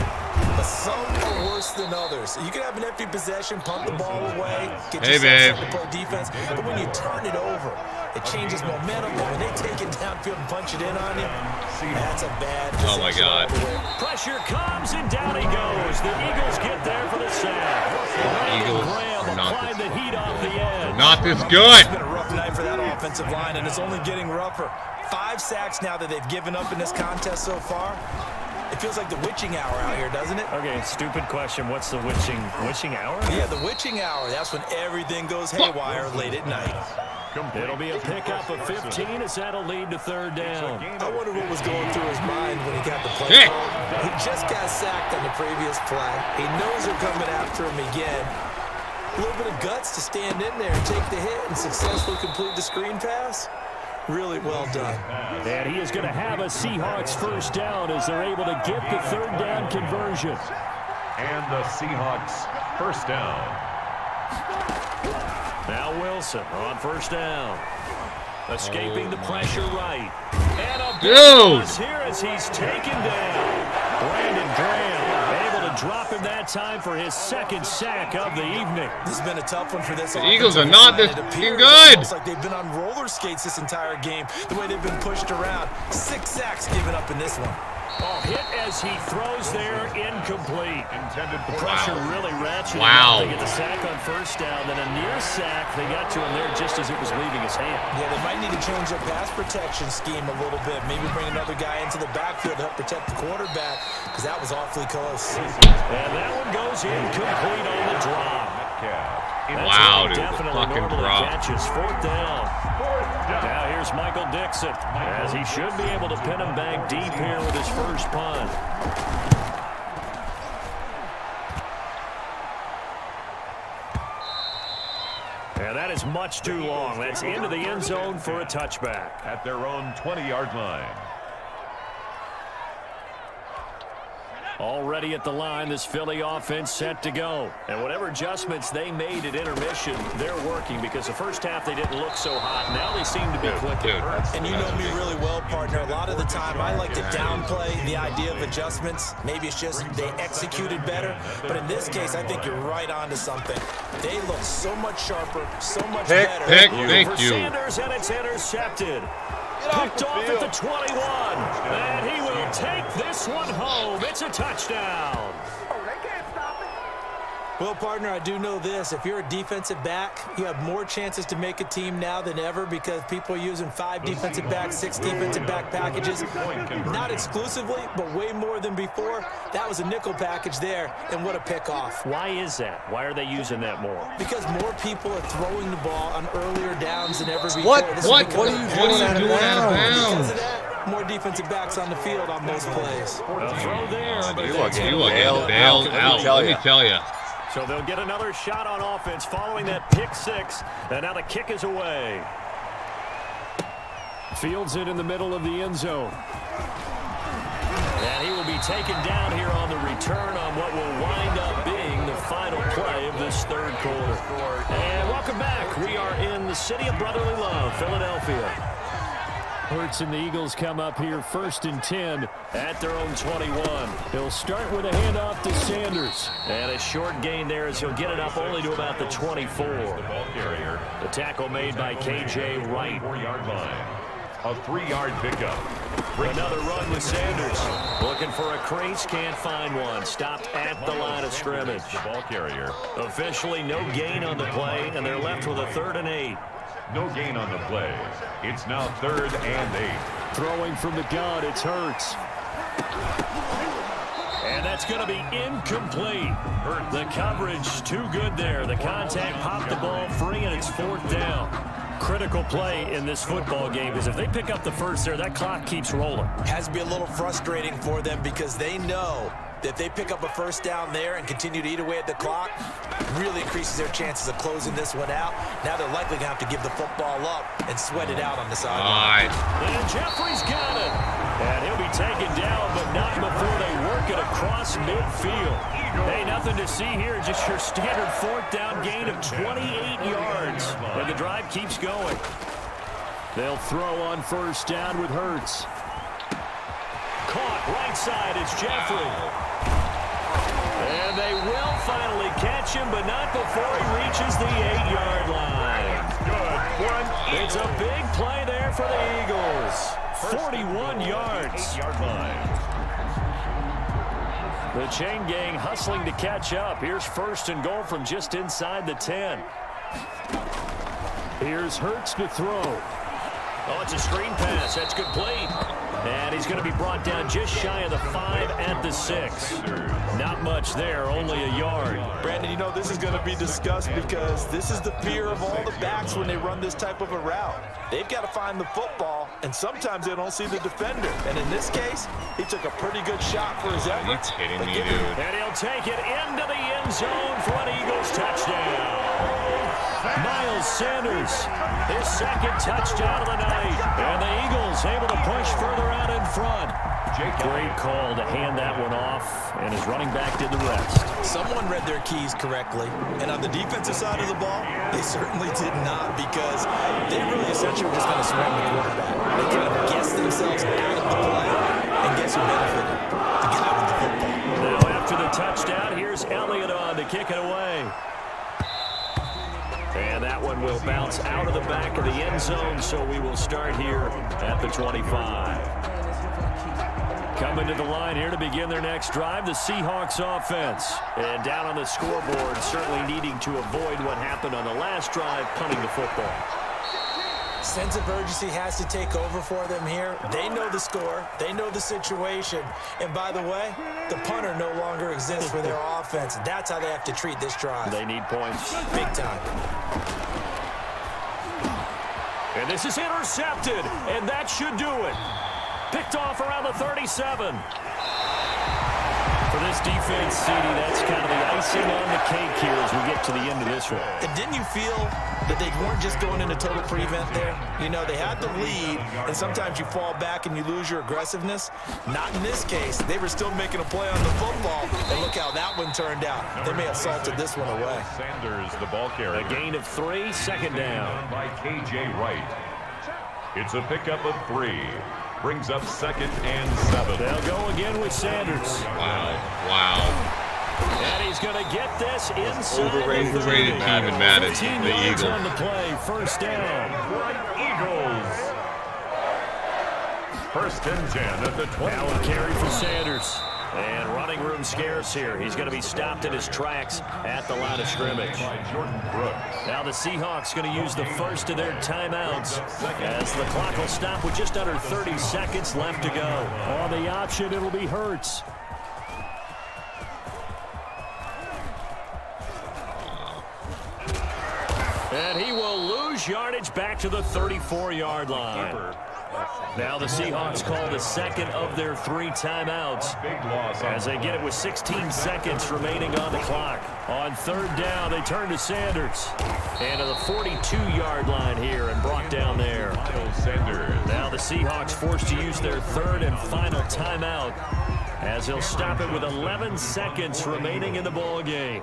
[SPEAKER 3] but some are worse than others. You can have an empty possession, punt the ball away, get yourself set to play defense, but when you turn it over, it changes momentum, and when they take it downfield and punch it in on you, that's a bad possession.
[SPEAKER 4] Oh, my God.
[SPEAKER 1] Pressure comes, and down he goes. The Eagles get there for the sack.
[SPEAKER 4] Eagles
[SPEAKER 1] Graham
[SPEAKER 4] are not
[SPEAKER 1] applied the heat off the edge.
[SPEAKER 4] Not this good.
[SPEAKER 3] It's been a rough night for that offensive line, and it's only getting rougher. 5 sacks now that they've given up in this contest so far. It feels like the witching hour out here, doesn't it?
[SPEAKER 1] Okay, stupid question. What's the witching hour?
[SPEAKER 3] Yeah, the witching hour. That's when everything goes haywire late at night.
[SPEAKER 1] It'll be a pickup of 15 as that'll lead to 3rd down.
[SPEAKER 3] I wonder what was going through his mind when he got the play call. He just got sacked on the previous play. He knows they're coming after him again. A little bit of guts to stand in there and take the hit and successfully complete the screen pass. Really well done.
[SPEAKER 1] And he is going to have a Seahawks 1st down as they're able to get the 3rd down conversion.
[SPEAKER 2] And the Seahawks 1st down.
[SPEAKER 1] Now Wilson on 1st down. Escaping the pressure right. And a big here as he's taken down. Brandon Graham able to drop him that time for his 2nd sack of the evening.
[SPEAKER 3] This has been a tough one for this.
[SPEAKER 4] The Eagles are not this fucking good.
[SPEAKER 3] It's like they've been on roller skates this entire game. The way they've been pushed around. 6 sacks given up in this one.
[SPEAKER 1] Oh, hit as he throws there, incomplete. The pressure really ratcheted. They get the sack on 1st down, then a near sack. They got to him there just as it was leaving his hand.
[SPEAKER 3] Yeah, they might need to change their pass protection scheme a little bit. Maybe bring another guy into the backfield to help protect the quarterback, because that was awfully close.
[SPEAKER 1] And that one goes incomplete on the drop.
[SPEAKER 4] Wow, dude, the fucking drop.
[SPEAKER 1] Catches 4th down. Now here's Michael Dixon, as he should be able to pin him back deep here with his first punt. And that is much too long. That's into the end zone for a touchback.
[SPEAKER 2] At their own 20-yard line.
[SPEAKER 1] Already at the line, this Philly offense set to go. And whatever adjustments they made at intermission, they're working because the first half they didn't look so hot. Now they seem to be clicking.
[SPEAKER 3] And you know me really well, partner. A lot of the time I like to downplay the idea of adjustments. Maybe it's just they executed better. But in this case, I think you're right onto something. They look so much sharper, so much better.
[SPEAKER 4] Thank you.
[SPEAKER 1] Sanders, and it's intercepted. Picked off at the 21. And he will take this one home. It's a touchdown.
[SPEAKER 3] Well, partner, I do know this. If you're a defensive back, you have more chances to make a team now than ever because people are using 5 defensive backs, 6 defensive back packages. Not exclusively, but way more than before. That was a nickel package there, and what a pickoff.
[SPEAKER 1] Why is that? Why are they using that more?
[SPEAKER 3] Because more people are throwing the ball on earlier downs than ever before.
[SPEAKER 4] What are you doing out of bounds?
[SPEAKER 3] Because of that, more defensive backs on the field on most plays.
[SPEAKER 1] A throw there. But
[SPEAKER 4] You are getting bailed out. Let me tell you.
[SPEAKER 1] So they'll get another shot on offense following that pick 6. And now the kick is away. Fields it in the middle of the end zone. And he will be taken down here on the return on what will wind up being the final play of this third quarter. And welcome back. We are in the city of brotherly love, Philadelphia. Hurts and the Eagles come up here 1st and 10 at their own 21. He'll start with a handoff to Sanders. And a short gain there as he'll get it up only to about the 24. The tackle made by K.J. Wright.
[SPEAKER 2] 4-yard line. A 3-yard pickup.
[SPEAKER 1] Another run with Sanders. Looking for a crease, can't find one. Stopped at the line of scrimmage.
[SPEAKER 2] The ball carrier.
[SPEAKER 1] Officially no gain on the play, and they're left with a 3rd and 8.
[SPEAKER 2] No gain on the play. It's now 3rd and 8.
[SPEAKER 1] Throwing from the gun, it's Hurts. And that's going to be incomplete. The coverage too good there. The contact popped the ball free, and it's 4th down. Critical play in this football game because if they pick up the first there, that clock keeps rolling.
[SPEAKER 3] Has to be a little frustrating for them because they know that if they pick up a first down there and continue to eat away at the clock, really increases their chances of closing this one out. Now they're likely going to have to give the football up and sweat it out on the sideline.
[SPEAKER 1] And Jeffrey's got it. And he'll be taken down, but not before they work it across midfield. Hey, nothing to see here. Just your standard 4th down gain of 28 yards. And the drive keeps going. They'll throw on 1st down with Hurts. Caught right side. It's Jeffrey. And they will finally catch him, but not before he reaches the 8-yard line. It's a big play there for the Eagles. 41 yards.
[SPEAKER 2] 8-yard line.
[SPEAKER 1] The chain gang hustling to catch up. Here's 1st and goal from just inside the 10. Here's Hurts to throw. Oh, it's a screen pass. That's complete. And he's going to be brought down just shy of the 5 at the 6. Not much there, only a yard.
[SPEAKER 3] Brandon, you know, this is going to be discussed because this is the fear of all the backs when they run this type of a route. They've got to find the football, and sometimes they don't see the defender. And in this case, he took a pretty good shot for his effort.
[SPEAKER 4] Are you kidding me, dude?
[SPEAKER 1] And he'll take it into the end zone for an Eagles touchdown. Miles Sanders, his 2nd touchdown of the night. And the Eagles able to push further out in front. Great call to hand that one off, and his running back did the rest.
[SPEAKER 3] Someone read their keys correctly, and on the defensive side of the ball, they certainly did not because they really essentially were just going to swarm the quarterback. They kind of guessed themselves out of the play, and guess who benefited? The guy with the football.
[SPEAKER 1] Now after the touchdown, here's Elliott on to kick it away. And that one will bounce out of the back of the end zone, so we will start here at the 25. Coming to the line here to begin their next drive, the Seahawks offense. And down on the scoreboard, certainly needing to avoid what happened on the last drive, punting the football.
[SPEAKER 3] Sense of urgency has to take over for them here. They know the score. They know the situation. And by the way, the punter no longer exists for their offense. That's how they have to treat this drive.
[SPEAKER 1] They need points.
[SPEAKER 3] Big time.
[SPEAKER 1] And this is intercepted, and that should do it. Picked off around the 37. For this defense, CD, that's kind of the icing on the cake here as we get to the end of this one.
[SPEAKER 3] And didn't you feel that they weren't just going into total prevent there? You know, they had the lead, and sometimes you fall back and you lose your aggressiveness. Not in this case. They were still making a play on the football, and look how that one turned out. They may have salted this one away.
[SPEAKER 2] Sanders, the ball carrier.
[SPEAKER 1] A gain of 3, 2nd down.
[SPEAKER 2] By K.J. Wright. It's a pickup of 3. Brings up 2nd and 7.
[SPEAKER 1] They'll go again with Sanders.
[SPEAKER 4] Wow.
[SPEAKER 1] And he's going to get this inside
[SPEAKER 4] Overrated team in Madden, the Eagles.
[SPEAKER 1] On the play, 1st down.
[SPEAKER 2] Eagles. 1st and 10 at the 20.
[SPEAKER 1] Now a carry for Sanders. And running room scarce here. He's going to be stopped in his tracks at the line of scrimmage. Now the Seahawks going to use the first of their timeouts as the clock will stop with just under 30 seconds left to go. On the option, it'll be Hurts. And he will lose yardage back to the 34-yard line. Now the Seahawks call the second of their 3 timeouts as they get it with 16 seconds remaining on the clock. On third down, they turn to Sanders. And to the 42-yard line here and brought down there. Now the Seahawks forced to use their third and final timeout as they'll stop it with 11 seconds remaining in the ball game.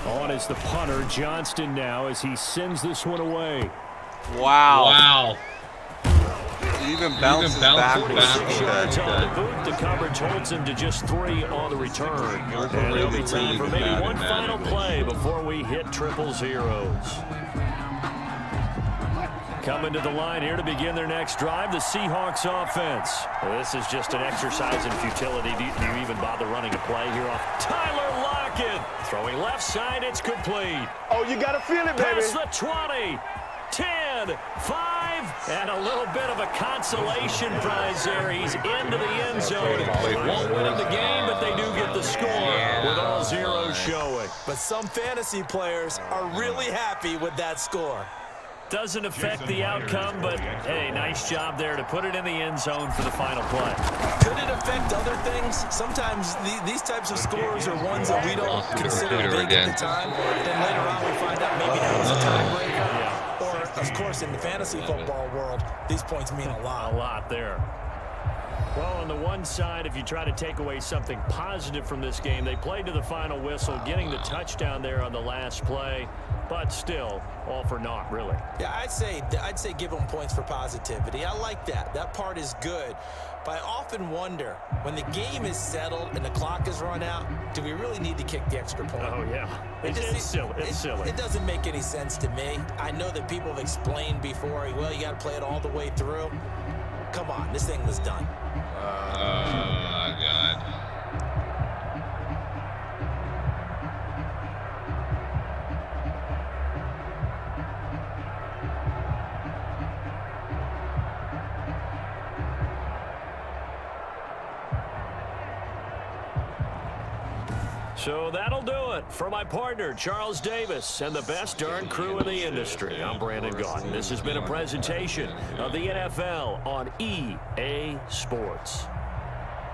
[SPEAKER 1] On is the punter, Johnston now, as he sends this one away.
[SPEAKER 5] Wow. He even bounces backwards.
[SPEAKER 1] 46 yards on the boot. The coverage holds him to just 3 on the return. And it'll be time for maybe one final play before we hit triple zeros. Coming to the line here to begin their next drive, the Seahawks offense. Well, this is just an exercise in futility. Do you even bother running a play here off Tyler Lockett? Throwing left side, it's complete.
[SPEAKER 6] Oh, you got to feel it, baby.
[SPEAKER 1] Past the 20, 10, 5, and a little bit of a consolation prize there. He's into the end zone. Won't win the game, but they do get the score with all zeros showing.
[SPEAKER 3] But some fantasy players are really happy with that score.
[SPEAKER 1] Doesn't affect the outcome, but, hey, nice job there to put it in the end zone for the final play.
[SPEAKER 3] Could it affect other things? Sometimes these types of scores are ones that we don't consider big at the time. Then later on we find out maybe that was a tiebreaker.
[SPEAKER 1] Yeah.
[SPEAKER 3] Or, of course, in the fantasy football world, these points mean a lot.
[SPEAKER 1] A lot there. Well, on the one side, if you try to take away something positive from this game, they played to the final whistle, getting the touchdown there on the last play. But still, all for naught, really.
[SPEAKER 3] Yeah, I'd say give them points for positivity. I like that. That part is good. But I often wonder, when the game is settled and the clock is run out, do we really need to kick the extra point?
[SPEAKER 1] Oh, yeah. It's silly. It's silly.
[SPEAKER 3] It doesn't make any sense to me. I know that people have explained before, well, you got to play it all the way through. Come on, this thing was done.
[SPEAKER 4] Oh, God.
[SPEAKER 1] So that'll do it for my partner, Charles Davis, and the best darn crew in the industry. I'm Brandon Gaudin. This has been a presentation of the NFL on EA Sports.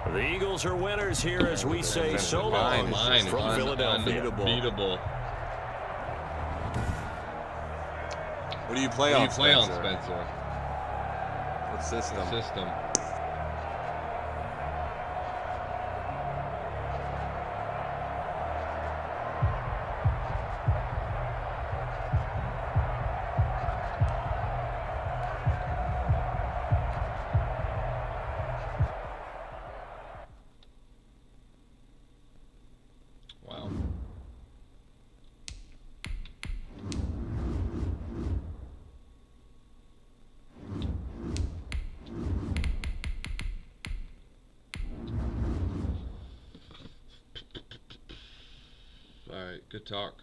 [SPEAKER 1] The Eagles are winners here as we say so long from Philadelphia.
[SPEAKER 4] Unbeatable.
[SPEAKER 5] What do you play on, Spencer? What system?
[SPEAKER 4] Alright, good talk.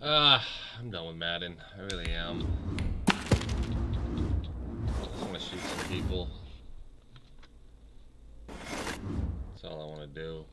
[SPEAKER 4] I'm done with Madden. I really am. I just want to shoot some people. That's all I want to do.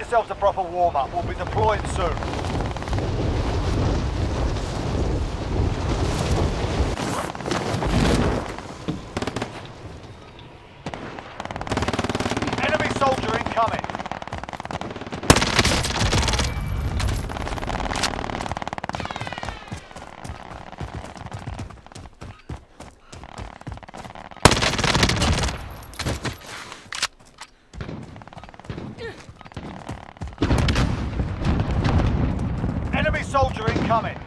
[SPEAKER 6] yourselves a proper warm-up. We'll be deploying soon. Enemy soldier incoming. Enemy soldier incoming.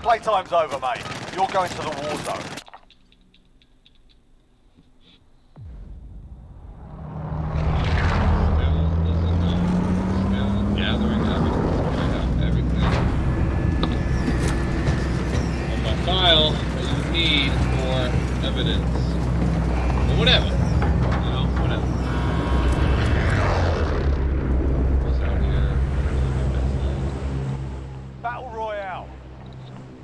[SPEAKER 6] Playtime's over, mate. You're going to the war zone.
[SPEAKER 4] Still gathering everything on my file that you need for evidence. Or whatever. You know, whatever. What's out here?
[SPEAKER 6] Battle Royale.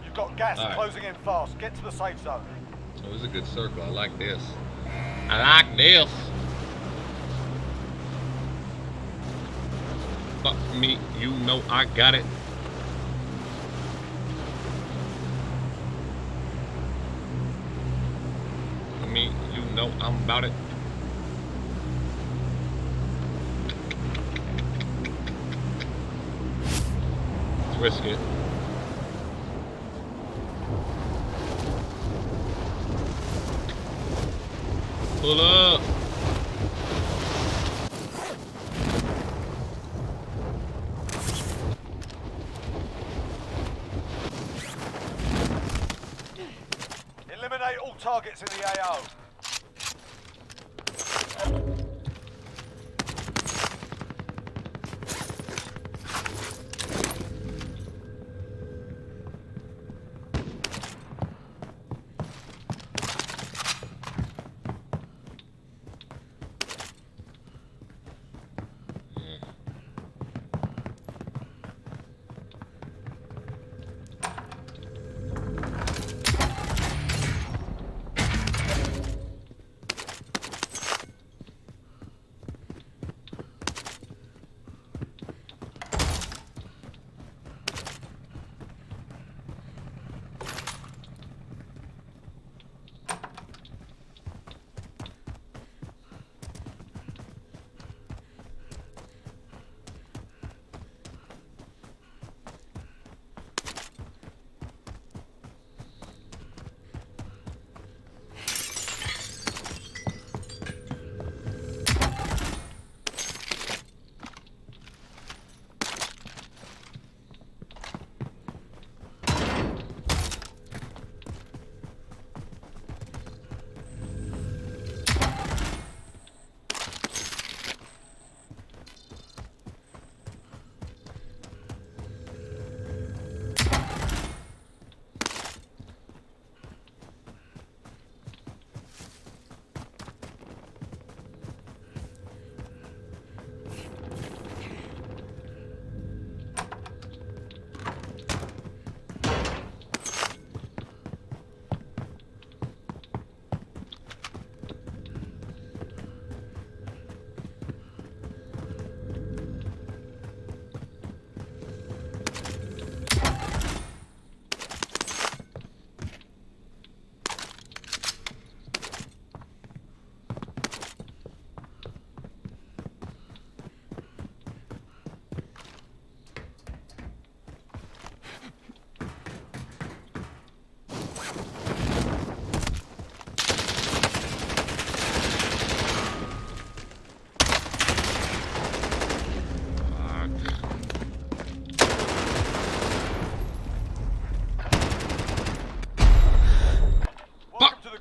[SPEAKER 6] You've got gas
[SPEAKER 4] All right.
[SPEAKER 6] closing in fast. Get to the safe zone.
[SPEAKER 4] It was a good circle. I like this. I like this. Fuck me, you know I got it. Me, you know I'm about it. Let's risk it. Pull up.
[SPEAKER 6] Eliminate all targets in the AO.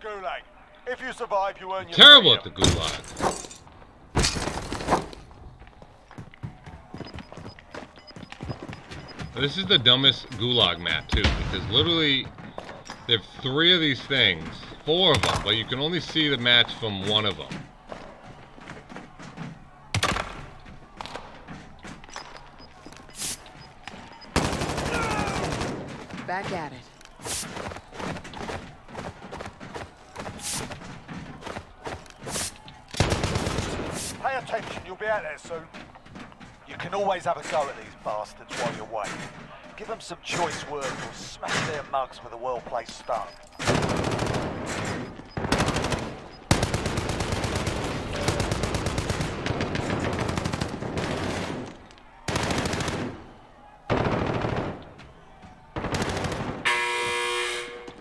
[SPEAKER 6] Gulag. If you survive, you earn your
[SPEAKER 4] Terrible
[SPEAKER 6] freedom.
[SPEAKER 4] at the gulag. This is the dumbest gulag map too, because literally there are 3 of these things, 4 of them, but you can only see the match from one of them.
[SPEAKER 7] back at it.
[SPEAKER 6] Pay attention, you'll be out there soon. You can always have a go at these bastards while you're away. Give them some choice words or smash their mugs with a well-placed stun.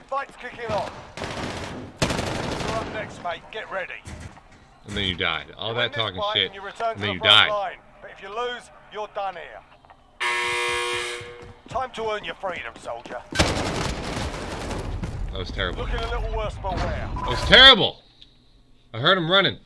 [SPEAKER 6] Fight's kicking off. You're up next, mate. Get ready.
[SPEAKER 4] And then you died. All that talking shit.
[SPEAKER 6] You return
[SPEAKER 4] And
[SPEAKER 6] to
[SPEAKER 4] then
[SPEAKER 6] the
[SPEAKER 4] you
[SPEAKER 6] front
[SPEAKER 4] died.
[SPEAKER 6] line. But if you lose, you're done here. Time to earn your freedom, soldier.
[SPEAKER 4] That was terrible.
[SPEAKER 6] Looking a little worse for wear.
[SPEAKER 4] That was terrible. I heard him running.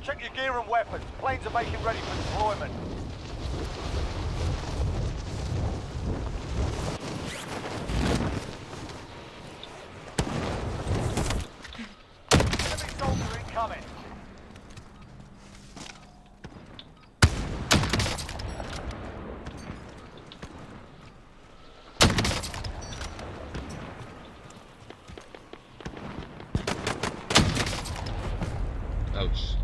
[SPEAKER 6] Check your gear and weapons. Planes are making ready for deployment. Enemy soldier incoming.
[SPEAKER 4] Ouch.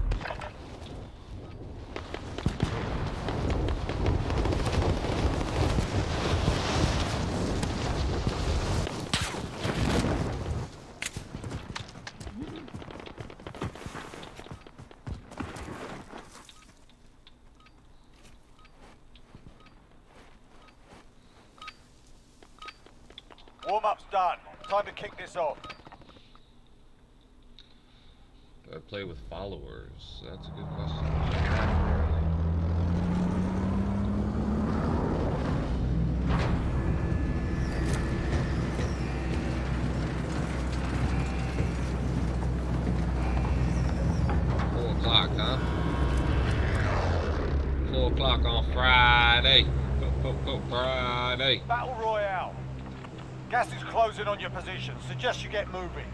[SPEAKER 6] Warm-up's done. Time to kick this off.
[SPEAKER 4] Do I play with followers? That's a good question. Huh? 4 o'clock on Friday. Friday.
[SPEAKER 6] Battle Royale. Gas is closing on your position. Suggest you get moving.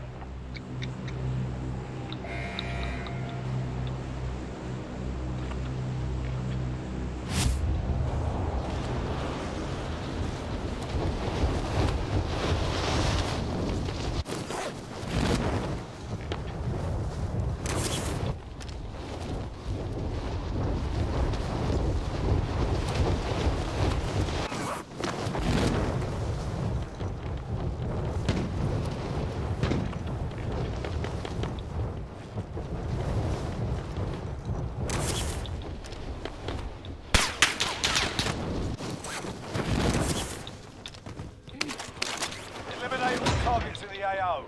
[SPEAKER 6] Eliminate all targets in the AO.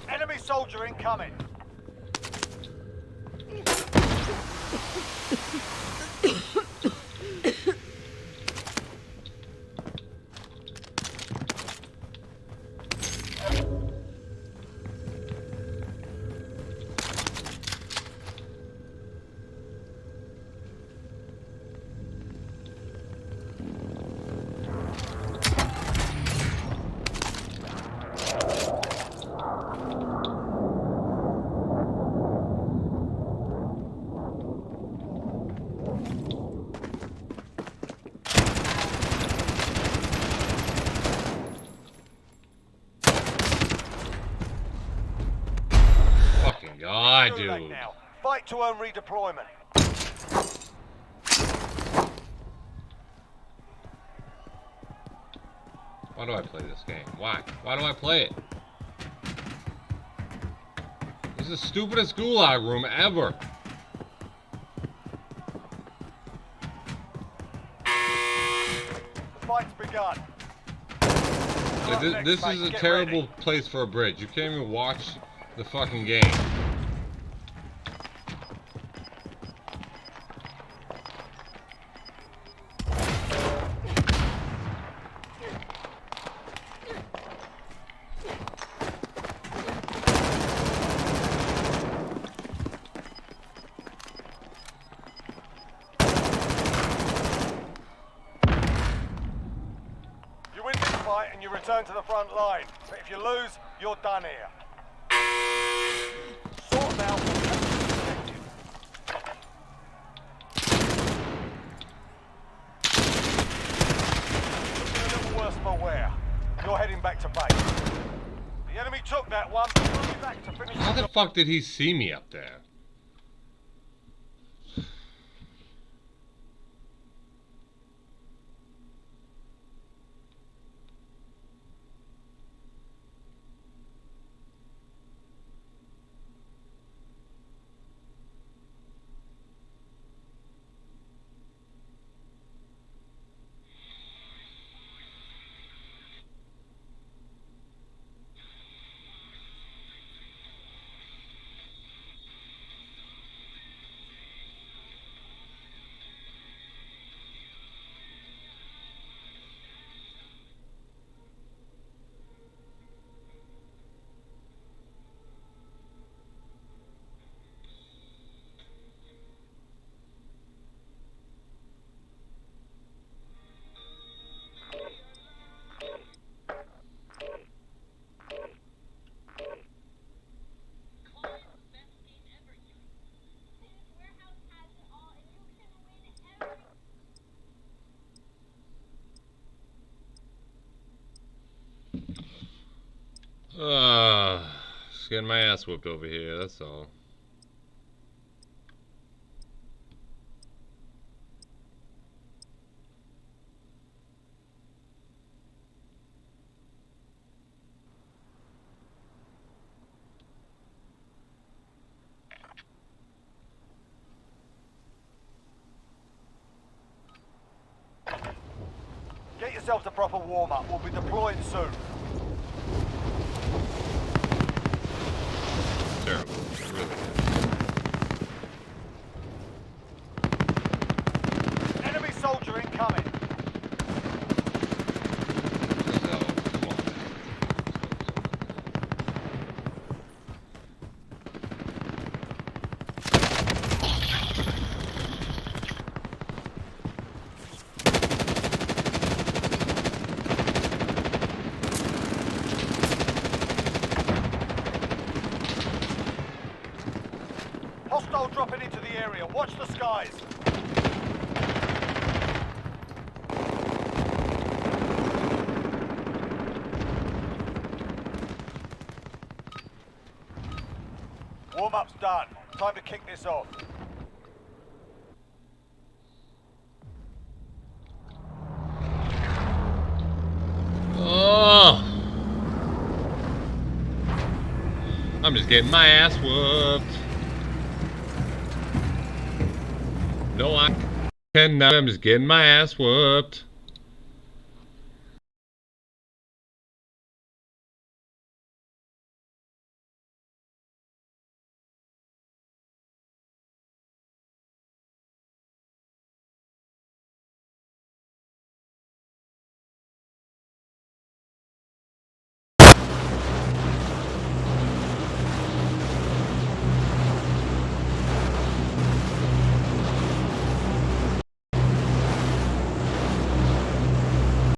[SPEAKER 6] Enemy soldier incoming.
[SPEAKER 4] god, dude.
[SPEAKER 6] Now. Fight to earn redeployment.
[SPEAKER 4] Why do I play this game? Why? Why do I play it? This is the stupidest gulag room ever.
[SPEAKER 6] The fight's begun.
[SPEAKER 4] Like, this is a terrible place for a bridge. You can't even watch the fucking game.
[SPEAKER 6] And you return to the front line. But if you lose, you're done here. Sort them out. Looking a little worse for wear. You're heading back to base. The enemy took that one. We'll be back to finish.
[SPEAKER 4] How the fuck did he see me up there? Just getting my ass whooped over here, that's all.
[SPEAKER 6] Get yourselves a proper warm-up. We'll be deploying soon.
[SPEAKER 4] Terrible, really.
[SPEAKER 6] Enemy soldier incoming.
[SPEAKER 4] No, come on.
[SPEAKER 6] Hostile dropping into the area. Watch the skies. Warm-up's done. Time to kick this off.
[SPEAKER 4] Oh! I'm just getting my ass whooped. No, I cannot. I'm just getting my ass whooped.